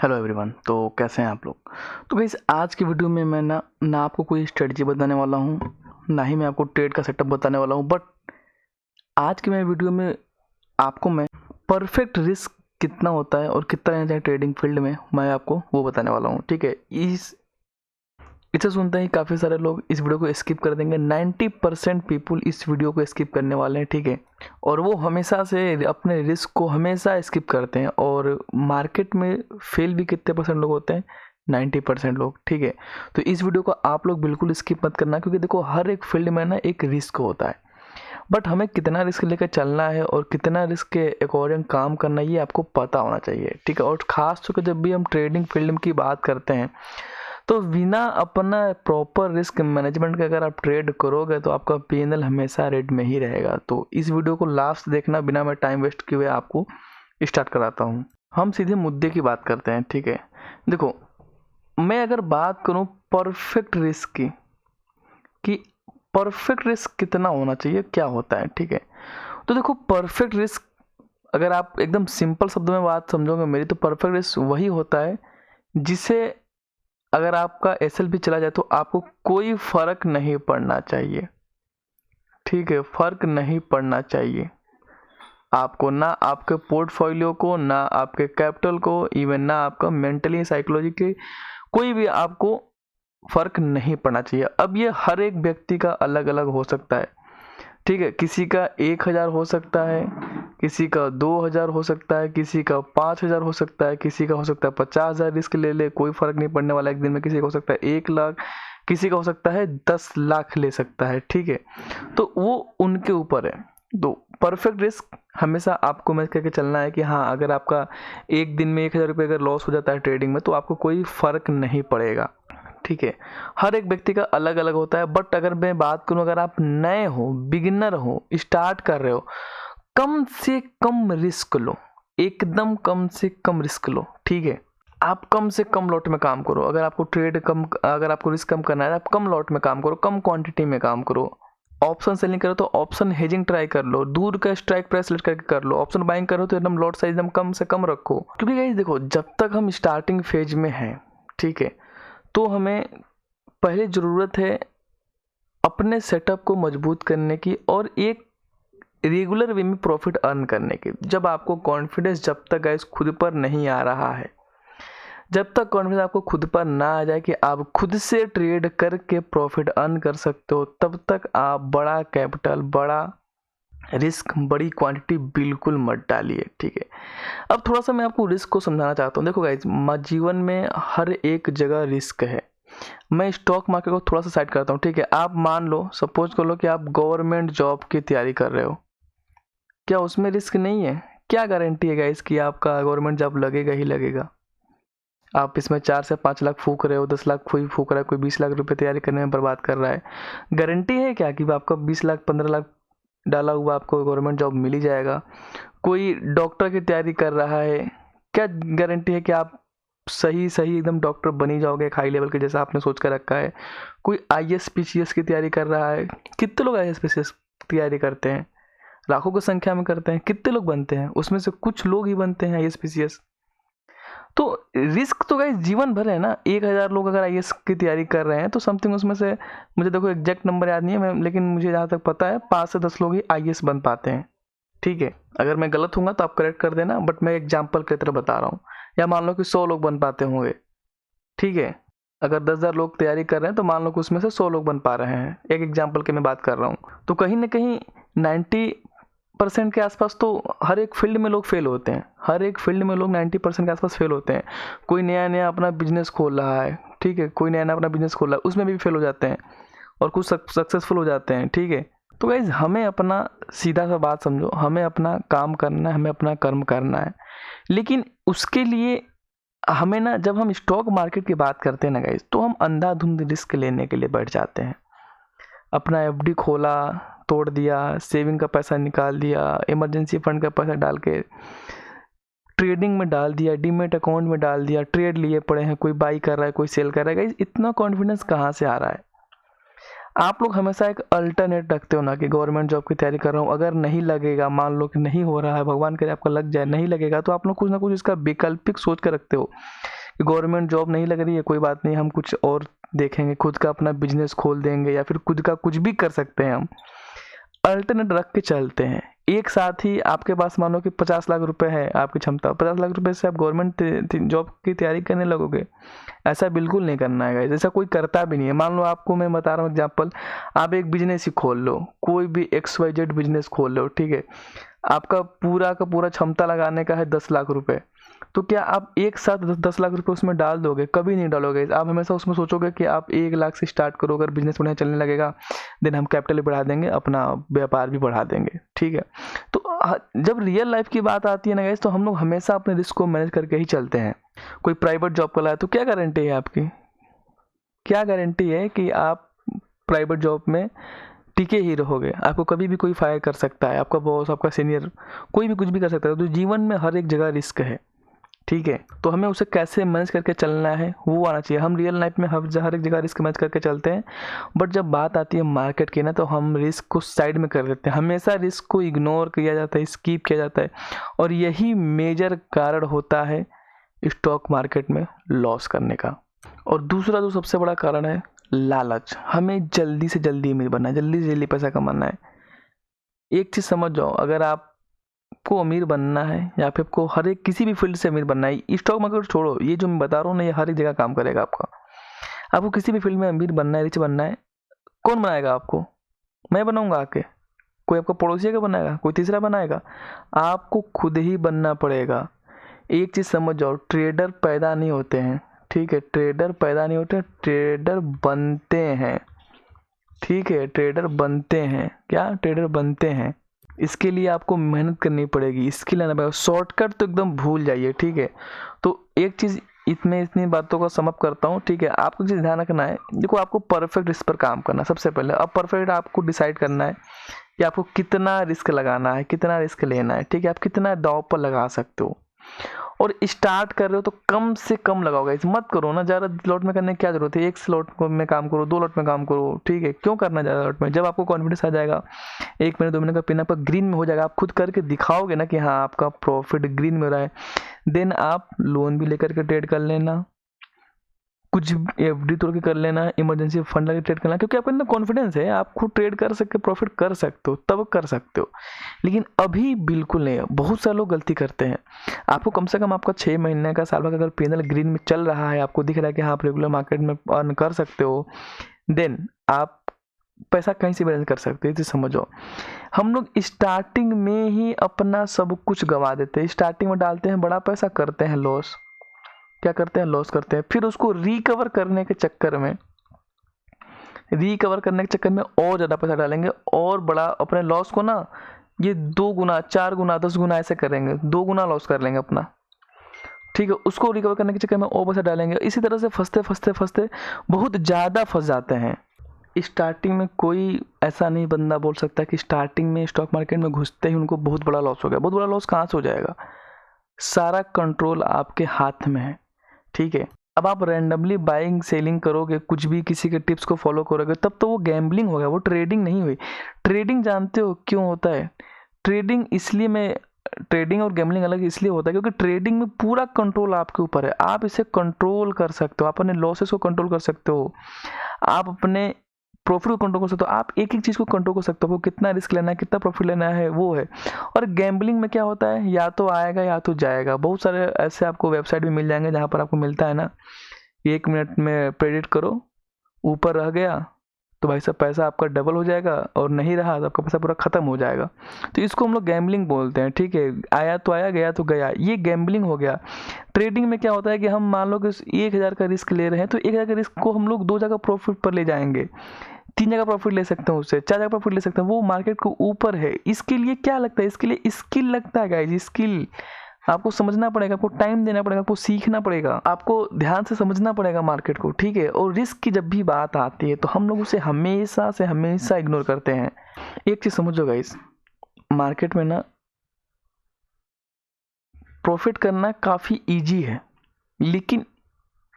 Hello everyone. तो कैसे हैं आप लोग। तो गाइस आज की वीडियो में मैं ना आपको कोई स्ट्रेटजी बताने वाला हूँ, ना ही मैं आपको ट्रेड का सेटअप बताने वाला हूँ। बट आज की मैं वीडियो में आपको मैं परफेक्ट रिस्क कितना होता है और कितना रहना चाहिए ट्रेडिंग फील्ड में, मैं आपको वो बताने वाला हूँ। ठीक है, इसे सुनते ही काफ़ी सारे लोग इस वीडियो को स्किप कर देंगे। 90% पीपुल इस वीडियो को स्किप करने वाले हैं। ठीक है, और वो हमेशा से अपने रिस्क को हमेशा स्किप करते हैं। और मार्केट में फेल भी कितने परसेंट लोग होते हैं? 90% लोग। ठीक है, तो इस वीडियो को आप लोग बिल्कुल स्किप मत करना, क्योंकि देखो हर एक फील्ड में ना एक रिस्क होता है, बट हमें कितना रिस्क लेकर चलना है और कितना रिस्क के अकॉर्डिंग काम करना है ये आपको पता होना चाहिए। ठीक है, और ख़ास तौर पर जब भी हम ट्रेडिंग फील्ड की बात करते हैं तो बिना अपना प्रॉपर रिस्क मैनेजमेंट का अगर आप ट्रेड करोगे तो आपका पीएनएल हमेशा रेड में ही रहेगा। तो इस वीडियो को लास्ट देखना, बिना मैं टाइम वेस्ट किए हुए आपको स्टार्ट कराता हूँ। हम सीधे मुद्दे की बात करते हैं। ठीक है, देखो मैं अगर बात करूँ परफेक्ट रिस्क की कि परफेक्ट रिस्क कितना होना चाहिए, क्या होता है। ठीक है, तो देखो परफेक्ट रिस्क अगर आप एकदम सिंपल शब्दों में बात समझोगे मेरी, तो परफेक्ट रिस्क वही होता है जिसे अगर आपका एसएल भी चला जाए तो आपको कोई फर्क नहीं पड़ना चाहिए। ठीक है, फर्क नहीं पड़ना चाहिए आपको, ना आपके पोर्टफोलियो को, ना आपके कैपिटल को, इवन ना आपका मेंटली साइकोलॉजी के कोई भी आपको फर्क नहीं पड़ना चाहिए। अब ये हर एक व्यक्ति का अलग अलग हो सकता है। ठीक है, किसी का 1000 हो सकता है, किसी का 2000 हो सकता है, किसी का 5000 हो सकता है, किसी का हो सकता है 50,000 रिस्क ले ले, कोई फर्क नहीं पड़ने वाला एक दिन में। किसी का हो सकता है 1 लाख, किसी का हो सकता है 10 लाख ले सकता है। ठीक है, तो वो उनके ऊपर है। तो परफेक्ट रिस्क हमेशा आपको मैच करके चलना है कि हाँ, अगर आपका एक दिन में 1000 रुपये अगर लॉस हो जाता है ट्रेडिंग में तो आपको कोई फर्क नहीं पड़ेगा। ठीक है, हर एक व्यक्ति का अलग अलग होता है। बट अगर मैं बात करूं, अगर आप नए हो, बिगिनर हो, स्टार्ट कर रहे हो, कम से कम रिस्क लो, एकदम कम से कम रिस्क लो। ठीक है, आप कम से कम लॉट में काम करो। अगर आपको अगर आपको रिस्क कम करना है, आप कम लॉट में काम करो, कम क्वांटिटी में काम करो। ऑप्शन सेलिंग करो तो ऑप्शन हेजिंग ट्राई कर लो, दूर का स्ट्राइक प्राइस सेलेक्ट करके कर लो। ऑप्शन बाइंग करो तो एकदम लॉट साइज एकदम कम से कम रखो। क्योंकि गाइस देखो, जब तक हम स्टार्टिंग फेज में हैं, ठीक है, तो हमें पहले ज़रूरत है अपने सेटअप को मजबूत करने की और एक रेगुलर वे में प्रॉफिट अर्न करने की। जब आपको कॉन्फिडेंस, जब तक गाइस खुद पर नहीं आ रहा है, जब तक कॉन्फिडेंस आपको खुद पर ना आ जाए कि आप खुद से ट्रेड करके प्रॉफिट अर्न कर सकते हो, तब तक आप बड़ा कैपिटल, बड़ा रिस्क, बड़ी क्वांटिटी बिल्कुल मत डालिए। ठीक है, अब थोड़ा सा मैं आपको रिस्क को समझाना चाहता हूँ। देखो गाइस, जीवन में हर एक जगह रिस्क है। मैं स्टॉक मार्केट को थोड़ा सा साइड करता हूँ। ठीक है, आप मान लो, सपोज कर लो कि आप गवर्नमेंट जॉब की तैयारी कर रहे हो, क्या उसमें रिस्क नहीं है? क्या गारंटी है गाइस कि आपका गवर्नमेंट जॉब लगेगा ही लगेगा? आप इसमें 4 से 5 लाख फूक रहे हो, 10 लाख कोई फूक रहा है, कोई 20 लाख रुपए तैयारी करने में बर्बाद कर रहा है। गारंटी है क्या कि आपका 20 लाख 15 लाख डाला हुआ आपको गवर्नमेंट जॉब मिल ही जाएगा? कोई डॉक्टर की तैयारी कर रहा है, क्या गारंटी है कि आप सही सही एकदम डॉक्टर बनी जाओगे एक हाई लेवल के जैसा आपने सोच कर रखा है? कोई आईएएस पीसीएस की तैयारी कर रहा है, कितने लोग आईएएस पीसीएस तैयारी करते हैं? लाखों की संख्या में करते हैं। कितने लोग बनते हैं? उसमें से कुछ लोग ही बनते हैं आईएएस पीसीएस। तो रिस्क तो गाइस जीवन भर है ना। 1000 लोग अगर आईएएस की तैयारी कर रहे हैं तो समथिंग उसमें से, मुझे देखो एग्जैक्ट नंबर याद नहीं है, लेकिन मुझे जहाँ तक पता है 5 से 10 लोग ही आईएएस बन पाते हैं। ठीक है, अगर मैं गलत हूँ तो आप करेक्ट कर देना, बट मैं एग्जाम्पल की तरह बता रहा हूँ। या मान लो कि 100 लोग बन पाते होंगे। ठीक है, अगर 10,000 लोग तैयारी कर रहे हैं तो मान लो कि उसमें से 100 लोग बन पा रहे हैं। एक एग्जाम्पल की मैं बात कर रहा हूँ। तो कहीं ना कहीं 90% के आसपास तो हर एक फील्ड में लोग फेल होते हैं। हर एक फील्ड में लोग 90% के आसपास फेल होते हैं। कोई नया नया अपना बिजनेस खोल रहा है, ठीक है, कोई नया नया अपना बिजनेस खोल रहा है, उसमें भी फेल हो जाते हैं और कुछ सक्सेसफुल हो जाते हैं। ठीक है, तो गाइज हमें अपना, सीधा सा बात समझो, हमें अपना काम करना है, हमें अपना कर्म करना है। लेकिन उसके लिए हमें ना, जब हम स्टॉक मार्केट की बात करते हैं ना गाइज, तो हम अंधाधुंध रिस्क लेने के लिए बैठ जाते हैं। अपना एफडी खोला, तोड़ दिया, सेविंग का पैसा निकाल दिया, इमरजेंसी फंड का पैसा डाल के ट्रेडिंग में डाल दिया, डीमेट अकाउंट में डाल दिया, ट्रेड लिए पड़े हैं, कोई बाई कर रहा है, कोई सेल कर रहा है। गाइज इतना कॉन्फिडेंस कहाँ से आ रहा है? आप लोग हमेशा एक अल्टरनेट रखते हो ना कि गवर्नमेंट जॉब की तैयारी कर रहा हूँ, अगर नहीं लगेगा, मान लो कि नहीं हो रहा है, भगवान करे आपका लग जाए, नहीं लगेगा, तो आप लोग कुछ ना कुछ इसका वैकल्पिक सोच कर रखते हो कि गवर्नमेंट जॉब नहीं लग रही है, कोई बात नहीं, हम कुछ और देखेंगे, खुद का अपना बिजनेस खोल देंगे या फिर खुद का कुछ भी कर सकते हैं। हम अल्टरनेट रख के चलते हैं। एक साथ ही आपके पास मानो कि 50 लाख रुपए है आपकी क्षमता, 50 लाख रुपए से आप गवर्नमेंट जॉब की तैयारी करने लगोगे, ऐसा बिल्कुल नहीं करना है गाइस, ऐसा कोई करता भी नहीं है। मान लो आपको मैं बता रहा हूँ एग्जांपल, आप एक बिजनेस ही खोल लो, कोई भी XYZ बिजनेस खोल लो, ठीक है, आपका पूरा का पूरा क्षमता लगाने का है 10 लाख रुपए, तो क्या आप एक साथ 10 लाख रुपए उसमें डाल दोगे? कभी नहीं डालोगे। आप हमेशा उसमें सोचोगे कि आप 1 लाख से स्टार्ट करो, अगर बिजनेस बढ़िया चलने लगेगा देन हम कैपिटल भी बढ़ा देंगे, अपना व्यापार भी बढ़ा देंगे, ठीक है। तो जब रियल लाइफ की बात आती है ना गाइस, तो हम लोग हमेशा अपने रिस्क को मैनेज करके ही चलते हैं। कोई प्राइवेट जॉब कर रहा है तो क्या गारंटी है आपकी, क्या गारंटी है कि आप प्राइवेट जॉब में टिके ही रहोगे? आपको कभी भी कोई फायर कर सकता है, आपका बॉस, आपका सीनियर, कोई भी कुछ भी कर सकता है। तो जीवन में हर एक जगह रिस्क है, ठीक है, तो हमें उसे कैसे मैनेज करके चलना है वो आना चाहिए। हम रियल लाइफ में हर एक जगह रिस्क मैनेज करके चलते हैं, बट जब बात आती है मार्केट की ना, तो हम रिस्क को साइड में कर देते हैं, हमेशा रिस्क को इग्नोर किया जाता है, स्किप किया जाता है, और यही मेजर कारण होता है स्टॉक मार्केट में लॉस करने का। और दूसरा जो सबसे बड़ा कारण है लालच, हमें जल्दी से जल्दी अमीर बनना है, जल्दी से जल्दी पैसा कमाना है। एक चीज़ समझ जाओ, अगर आपको अमीर बनना है या फिर आपको हर एक किसी भी फील्ड से अमीर बनना है, स्टॉक मार्केट छोड़ो, ये जो मैं बता रहा हूँ ना, ये हर एक जगह काम करेगा आपका। आपको किसी भी फील्ड में अमीर बनना है, रिच बनना है, कौन बनाएगा आपको? मैं बनाऊंगा आके? कोई आपका पड़ोसी का बनाएगा? कोई तीसरा बनाएगा? आपको खुद ही बनना पड़ेगा। एक चीज़ समझ जाओ, ट्रेडर पैदा नहीं होते हैं, ठीक है, ट्रेडर पैदा नहीं होते, ट्रेडर बनते हैं, ठीक है, ट्रेडर बनते हैं। क्या? ट्रेडर बनते हैं। इसके लिए आपको मेहनत करनी पड़ेगी, स्किल आना पड़ेगा। शॉर्टकट तो एकदम भूल जाइए, ठीक है। तो एक चीज़ इतनी बातों का समअप करता हूँ, ठीक है। आपको चीज़ ध्यान रखना है, देखो आपको परफेक्ट इस पर काम करना है सबसे पहले। अब परफेक्ट आपको डिसाइड करना है कि आपको कितना रिस्क लगाना है, कितना रिस्क लेना है, ठीक है, आप कितना दांव पर लगा सकते हो। और स्टार्ट कर रहे हो तो कम से कम लगाओ गाइस, मत करो ना ज़्यादा स्लॉट में करने की क्या जरूरत है। 1 स्लॉट में काम करो, 2 लॉट में काम करो, ठीक है, क्यों करना ज़्यादा लॉट में? जब आपको कॉन्फिडेंस आ जाएगा, 1 महीने 2 महीने का पिन आपका ग्रीन में हो जाएगा, आप खुद करके दिखाओगे ना कि हाँ आपका प्रॉफिट ग्रीन में हो रहा है, देन आप लोन भी लेकर के ट्रेड कर लेना, कुछ FD तोड़ के कर लेना, इमरजेंसी फंड लगा ट्रेड करना, क्योंकि आपके अंदर कॉन्फिडेंस है, आप खुद ट्रेड कर सकते, प्रॉफिट कर सकते हो, तब कर सकते हो। लेकिन अभी बिल्कुल नहीं है। बहुत सारे लोग गलती करते हैं। आपको कम से कम आपका 6 महीने का, साल भर का अगर पैनल ग्रीन में चल रहा है, आपको दिख रहा है कि हाँ आप रेगुलर मार्केट में अर्न कर सकते हो, देन आप पैसा कहीं से बैलेंस कर सकते हो। इसे समझो, हम लोग स्टार्टिंग में ही अपना सब कुछ गंवा देते हैं। स्टार्टिंग में डालते हैं बड़ा पैसा, करते हैं लॉस, क्या करते हैं? लॉस करते हैं। फिर उसको रिकवर करने के चक्कर में और ज़्यादा पैसा डालेंगे, और बड़ा अपने लॉस को ना ये 2 गुना, 4 गुना, 10 गुना ऐसे करेंगे, 2 गुना लॉस कर लेंगे अपना, ठीक है। उसको रिकवर करने के चक्कर में और पैसा डालेंगे। इसी तरह से फंसते बहुत ज़्यादा फंस जाते हैं। स्टार्टिंग में कोई ऐसा नहीं बंदा बोल सकता कि स्टार्टिंग में स्टॉक मार्केट में घुसते ही उनको बहुत बड़ा लॉस हो गया। बहुत बड़ा लॉस कहाँ से हो जाएगा? सारा कंट्रोल आपके हाथ में है, ठीक है। अब आप रैंडमली बाइंग सेलिंग करोगे, कुछ भी किसी के टिप्स को फॉलो करोगे, तब तो वो गैम्बलिंग हो गया, वो ट्रेडिंग नहीं हुई। ट्रेडिंग जानते हो क्यों होता है? ट्रेडिंग और गैम्बलिंग अलग इसलिए होता है क्योंकि ट्रेडिंग में पूरा कंट्रोल आपके ऊपर है। आप इसे कंट्रोल कर सकते हो, आप अपने लॉसेस को कंट्रोल कर सकते हो, आप अपने प्रॉफिट को कंट्रोल कर सकते हो, आप एक चीज़ को कंट्रोल कर सकते हो, कितना रिस्क लेना है, कितना प्रॉफिट लेना है, वो है। और गैम्बलिंग में क्या होता है, या तो आएगा या तो जाएगा। बहुत सारे ऐसे आपको वेबसाइट भी मिल जाएंगे जहाँ पर आपको मिलता है ना, 1 मिनट में प्रेडिक्ट करो, ऊपर रह गया तो भाई साहब पैसा आपका डबल हो जाएगा, और नहीं रहा तो आपका पैसा पूरा ख़त्म हो जाएगा। तो इसको हम लोग गैम्बलिंग बोलते हैं, ठीक है। आया तो आया, गया तो गया, ये गैम्बलिंग हो गया। ट्रेडिंग में क्या होता है कि हम मान लो कि 1000 का रिस्क ले रहे हैं, तो 1000 का रिस्क को हम लोग 2 जगह प्रॉफिट पर ले जाएंगे, 3 जगह प्रॉफिट ले सकते हैं, उससे 4 जगह प्रॉफिट ले सकते हैं। वो मार्केट के ऊपर है। इसके लिए क्या लगता है? इसके लिए स्किल लगता है गाइस, स्किल। आपको समझना पड़ेगा, आपको टाइम देना पड़ेगा, आपको सीखना पड़ेगा, आपको ध्यान से समझना पड़ेगा मार्केट को, ठीक है। और रिस्क की जब भी बात आती है तो हम लोग उसे हमेशा इग्नोर करते हैं। एक चीज़ समझो गाइस, मार्केट में ना प्रॉफिट करना काफ़ी ईजी है, लेकिन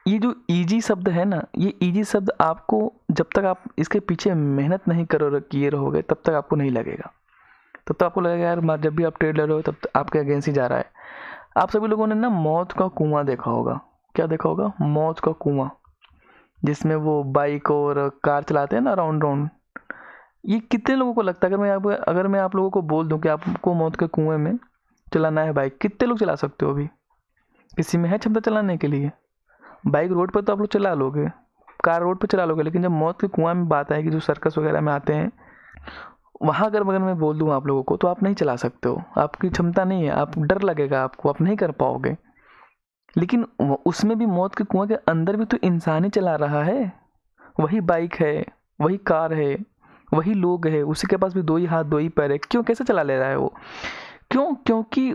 ये जो ईजी शब्द है ना, ये ईजी शब्द आपको जब तक आप इसके पीछे मेहनत नहीं किए रहोगे तब तक आपको नहीं लगेगा। तब तक आपको लगेगा यार जब भी आप ट्रेड ले रहे हो तब तक आपके अगेंस्ट ही जा रहा है। आप सभी लोगों ने ना मौत का कुआं देखा होगा। क्या देखा होगा? मौत का कुआं, जिसमें वो बाइक और कार चलाते हैं ना राउंड राउंड। ये कितने लोगों को लगता है, अगर मैं आप लोगों को बोल दूं कि आपको मौत के कुएं में चलाना है बाइक, कितने लोग चला सकते हो? अभी किसी में है क्षमता चलाने के लिए? बाइक रोड पर तो आप लोग चला लोगे, कार रोड पर चला लोगे, लेकिन जब मौत के कुआं में बात आएगी, जो सर्कस वगैरह में आते हैं, वहाँ अगर मैं बोल दूँ आप लोगों को तो आप नहीं चला सकते हो, आपकी क्षमता नहीं है, आप डर लगेगा आपको, आप नहीं कर पाओगे। लेकिन उसमें भी मौत के कुआं के अंदर भी तो इंसान ही चला रहा है। वही बाइक है, वही कार है, वही लोग है, उसी के पास भी 2 ही हाथ 2 ही पैर है। क्यों? कैसे चला ले रहा है वो? क्यों? क्योंकि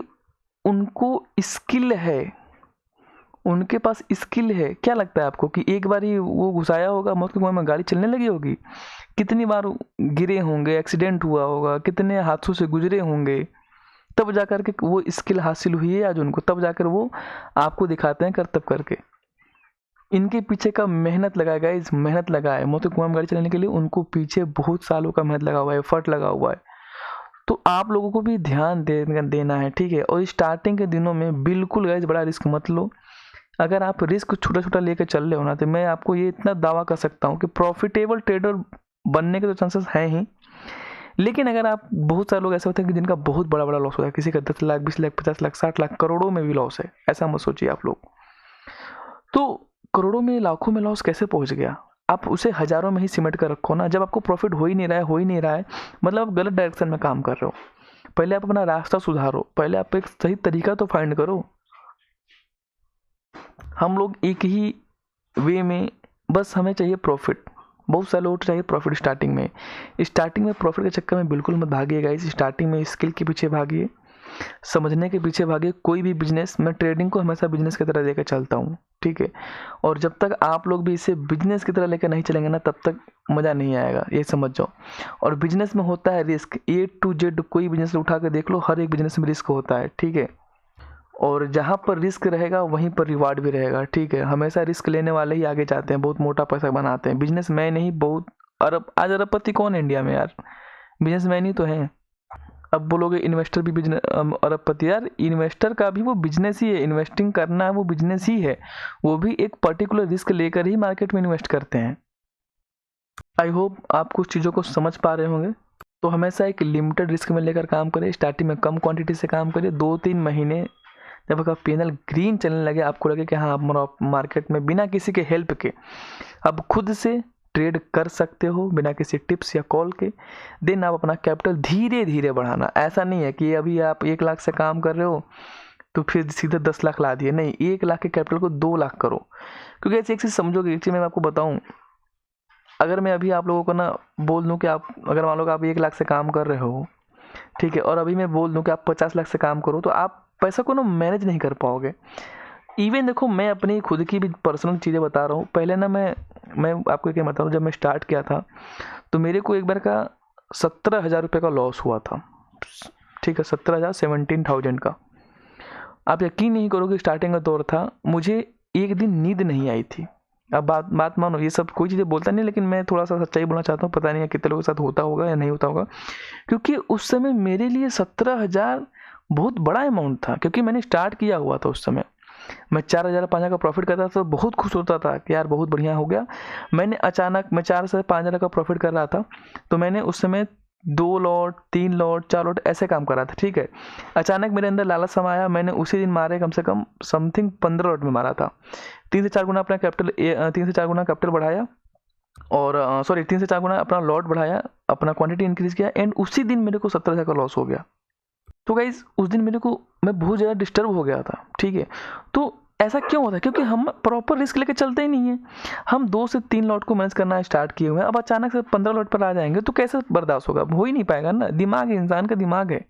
उनको स्किल है, उनके पास स्किल है। क्या लगता है आपको कि एक बार ही वो घुसाया होगा मौत के कुएं में, गाड़ी चलने लगी होगी? कितनी बार गिरे होंगे, एक्सीडेंट हुआ होगा, कितने हादसों से गुजरे होंगे, तब जाकर के वो स्किल हासिल हुई है आज उनको, तब जाकर वो आपको दिखाते हैं करतब करके। इनके पीछे का मेहनत लगा है गाइस, मेहनत लगा है। मौत के कुएं में गाड़ी चलाने के लिए उनको पीछे बहुत सालों का मेहनत लगा हुआ है, एफर्ट लगा हुआ है। तो आप लोगों को भी ध्यान देना है, ठीक है। और स्टार्टिंग के दिनों में बिल्कुल गाइस बड़ा रिस्क मत लो। अगर आप रिस्क छोटा छोटा लेकर चल रहे हो ना, तो मैं आपको ये इतना दावा कर सकता हूँ कि प्रॉफिटेबल ट्रेडर बनने के तो चांसेस हैं ही। लेकिन अगर आप, बहुत सारे लोग ऐसे होते हैं कि जिनका बहुत बड़ा बड़ा लॉस होता है, किसी का 10 लाख 20 लाख 50 लाख 60 लाख करोड़ों में भी लॉस है। ऐसा मत सोचिए आप लोग। तो करोड़ों में लाखों में लॉस कैसे पहुंच गया? आप उसे हजारों में ही सिमट कर रखो ना। जब आपको प्रॉफिट हो ही नहीं रहा है, मतलब आप गलत डायरेक्शन में काम कर रहे हो। पहले आप अपना रास्ता सुधारो, पहले आप एक सही तरीका तो फाइंड करो। हम लोग एक ही वे में, बस हमें चाहिए प्रॉफिट। बहुत सारे लोगों को चाहिए प्रॉफिट स्टार्टिंग में प्रॉफिट के चक्कर में बिल्कुल मत भागिएगा। इस स्टार्टिंग में स्किल के पीछे भागिए, समझने के पीछे भागिए। कोई भी बिजनेस, मैं ट्रेडिंग को हमेशा बिजनेस की तरह लेकर चलता हूँ, ठीक है। और जब तक आप लोग भी इसे बिजनेस की तरह लेकर नहीं चलेंगे ना, तब तक मज़ा नहीं आएगा, ये समझ जाओ। और बिजनेस में होता है रिस्क, A to Z कोई बिजनेस उठा कर देख लो, हर एक बिजनेस में रिस्क होता है, ठीक है। और जहाँ पर रिस्क रहेगा वहीं पर रिवार्ड भी रहेगा, ठीक है। हमेशा रिस्क लेने वाले ही आगे जाते हैं, बहुत मोटा पैसा बनाते हैं। बिजनेसमैन ही बहुत आज अरबपति कौन है इंडिया में यार? बिजनेसमैन ही तो हैं। अब बोलोगे इन्वेस्टर भी बिजनेस अरबपति, यार इन्वेस्टर का भी वो बिजनेस ही है, इन्वेस्टिंग करना है वो बिजनेस ही है। वो भी एक पर्टिकुलर रिस्क लेकर ही मार्केट में इन्वेस्ट करते हैं। आई होप आप कुछ चीज़ों को समझ पा रहे होंगे। तो हमेशा एक लिमिटेड रिस्क में लेकर काम करें, स्टार्टिंग में कम क्वांटिटी से काम करिए। 2-3 महीने जब आपका पीएनएल ग्रीन चलने लगे, आपको लगे कि हाँ आप मार्केट में बिना किसी के हेल्प के अब खुद से ट्रेड कर सकते हो, बिना किसी टिप्स या कॉल के, देन आप अपना कैपिटल धीरे धीरे बढ़ाना। ऐसा नहीं है कि अभी आप 1 लाख से काम कर रहे हो तो फिर सीधे 10 लाख ला दिए, नहीं। 1 लाख के कैपिटल को 2 लाख करो। क्योंकि ऐसी एक चीज़ समझोगे, एक चीज़ मैं आपको बताऊँ, अगर मैं अभी आप लोगों को ना बोल दूँ कि आप, अगर मान लो कि आप 1 लाख से काम कर रहे हो, ठीक है, और अभी मैं बोल दूँ कि आप 50 लाख से काम करो, तो आप पैसा को ना मैनेज नहीं कर पाओगे। इवन देखो, मैं अपनी खुद की भी पर्सनल चीज़ें बता रहा हूँ। पहले ना मैं आपको क्या बता रहा हूँ, जब मैं स्टार्ट किया था तो मेरे को एक बार का 17,000 रुपये का लॉस हुआ था, ठीक है। 17,000, 17,000 का। आप यकीन नहीं करोगे, स्टार्टिंग का दौर था, मुझे एक दिन नींद नहीं आई थी। अब बात मानो, ये सब कोई चीज़ें बोलता नहीं, लेकिन मैं थोड़ा सा सच्चाई बोलना चाहता हूँ। पता नहीं है कितने लोगों के साथ होता होगा या नहीं होता होगा, क्योंकि उस समय मेरे लिए 17,000 बहुत बड़ा अमाउंट था। क्योंकि मैंने स्टार्ट किया हुआ था उस समय, मैं 4,000 5,000 का प्रॉफिट करता था तो बहुत खुश होता था कि यार बहुत बढ़िया हो गया। मैंने अचानक, मैं 4 से 5,000 का प्रॉफिट कर रहा था, तो मैंने उस समय 2 लॉट 3 लॉट 4 लॉट ऐसे काम कर रहा था, ठीक है। अचानक मेरे अंदर लालच समाया, मैंने उसी दिन मारे कम से कम समथिंग 15 लॉट में मारा था। 3 से 4 गुना अपना कैपिटल 3 से 4 गुना कैपिटल बढ़ाया, और 3 से 4 गुना अपना लॉट बढ़ाया, अपना क्वांटिटी इंक्रीज किया, एंड उसी दिन मेरे को 17,000 का लॉस हो गया। तो गाइज उस दिन मैं बहुत ज़्यादा डिस्टर्ब हो गया था, ठीक है। तो ऐसा क्यों होता है? क्योंकि हम प्रॉपर रिस्क लेके चलते ही नहीं है। हम 2 से 3 लॉट को मैनेज करना स्टार्ट किए हुए हैं, अब अचानक से 15 लॉट पर आ जाएंगे तो कैसे बर्दाश्त होगा? हो ही नहीं पाएगा ना। दिमाग है, इंसान का दिमाग है।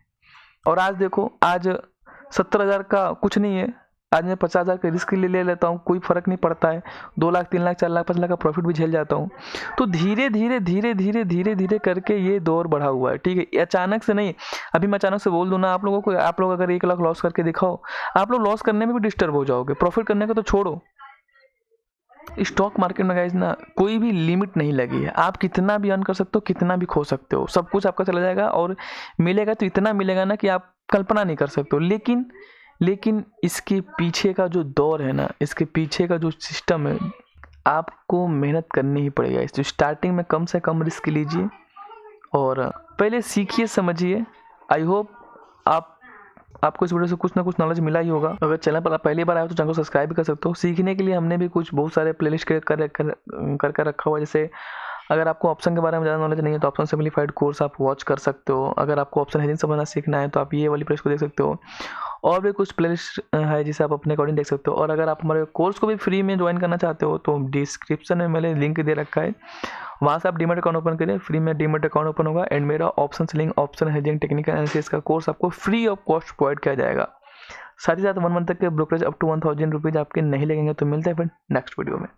और आज देखो, आज 17,000 का कुछ नहीं है, आज मैं 50,000 का रिस्क ले लेता हूँ, कोई फ़र्क नहीं पड़ता है। 2 लाख 3 लाख 4 लाख 5 लाख का प्रॉफिट भी झेल जाता हूँ। तो धीरे धीरे करके ये दौर बढ़ा हुआ है, ठीक है। अचानक से नहीं। अभी मैं अचानक से बोल दूँ ना आप लोगों को, आप लोग अगर 1 लाख लॉस करके दिखाओ, आप लोग लॉस करने में भी डिस्टर्ब हो जाओगे, प्रॉफिट करने का तो छोड़ो। स्टॉक मार्केट में गाइस ना कोई भी लिमिट नहीं लगी है, आप कितना भी अर्न कर सकते हो, कितना भी खो सकते हो, सब कुछ आपका चला जाएगा और मिलेगा तो इतना मिलेगा ना कि आप कल्पना नहीं कर सकते हो। लेकिन इसके पीछे का जो दौर है ना, इसके पीछे का जो सिस्टम है, आपको मेहनत करनी ही पड़ेगा। इस तो स्टार्टिंग में कम से कम रिस्क लीजिए और पहले सीखिए, समझिए। आई होप आपको इस वीडियो से कुछ ना कुछ नॉलेज मिला ही होगा। अगर चैनल पर आप पहली बार आए तो चैनल को सब्सक्राइब भी कर सकते हो। सीखने के लिए हमने भी कुछ बहुत सारे प्लेलिस्ट कर रखा हुआ है। जैसे अगर आपको ऑप्शन के बारे में ज़्यादा नॉलेज नहीं है तो ऑप्शन सिंपलीफाइड कोर्स आप वॉच कर सकते हो। अगर आपको ऑप्शन हेजिंग समझना सीखना है तो आप ये वाली प्लेलिस्ट को देख सकते हो। और भी कुछ प्लेलिस्ट है जिसे आप अपने अकॉर्डिंग देख सकते हो। और अगर आप हमारे कोर्स को भी फ्री में ज्वाइन करना चाहते हो तो डिस्क्रिप्शन में मैंने लिंक दे रखा है, वहाँ से आप डीमैट अकाउंट ओपन करिए, फ्री में डीमैट अकाउंट ओपन होगा एंड मेरा option selling, option hedging, technical analysis का कोर्स आपको फ्री ऑफ कॉस्ट प्रोवाइड किया जाएगा। साथ ही साथ 1 मंथ तक के ब्रोकरेज अप टू 1000 रुपीज़ आपके नहीं लगेंगे। तो मिलते हैं फिर नेक्स्ट वीडियो में।